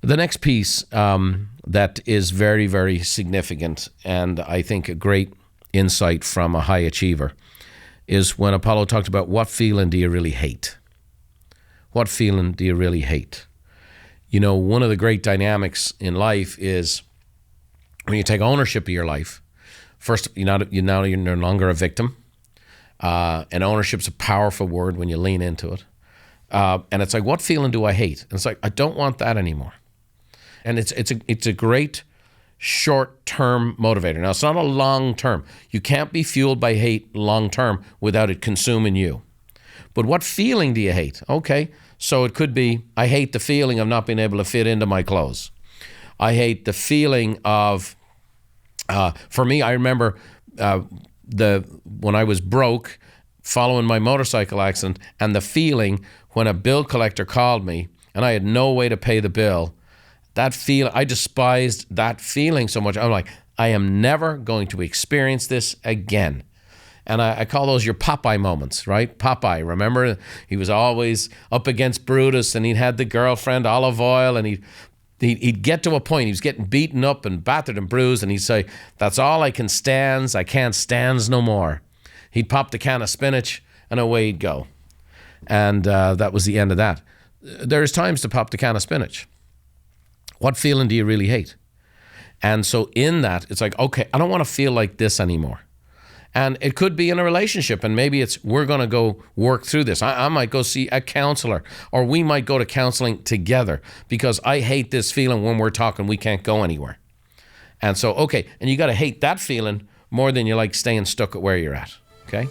The next piece that is very, very significant, and I think a great insight from a high achiever, is when Apollo talked about what feeling do you really hate? What feeling do you really hate? You know, one of the great dynamics in life is when you take ownership of your life. First, you're no longer a victim, and ownership's a powerful word when you lean into it. And it's like, what feeling do I hate? And it's like, I don't want that anymore. And it's a great short-term motivator. Now, it's not a long-term. You can't be fueled by hate long-term without it consuming you. But what feeling do you hate? Okay, so it could be, I hate the feeling of not being able to fit into my clothes. I hate the feeling of, for me, I remember when I was broke, following my motorcycle accident, and the feeling when a bill collector called me and I had no way to pay the bill. That feeling, I despised that feeling so much. I'm like, I am never going to experience this again. And I call those your Popeye moments, right? Popeye, remember? He was always up against Brutus, and he'd had the girlfriend, Olive Oyl, and he'd get to a point, he was getting beaten up and battered and bruised, and he'd say, that's all I can stands, I can't stands no more. He'd pop the can of spinach, and away he'd go. And that was the end of that. There's times to pop the can of spinach. What feeling do you really hate? And so in that, it's like, okay, I don't want to feel like this anymore. And it could be in a relationship, and maybe it's, we're going to go work through this. I might go see a counselor, or we might go to counseling together, because I hate this feeling when we're talking, we can't go anywhere. And so, okay, and you got to hate that feeling more than you like staying stuck at where you're at, okay?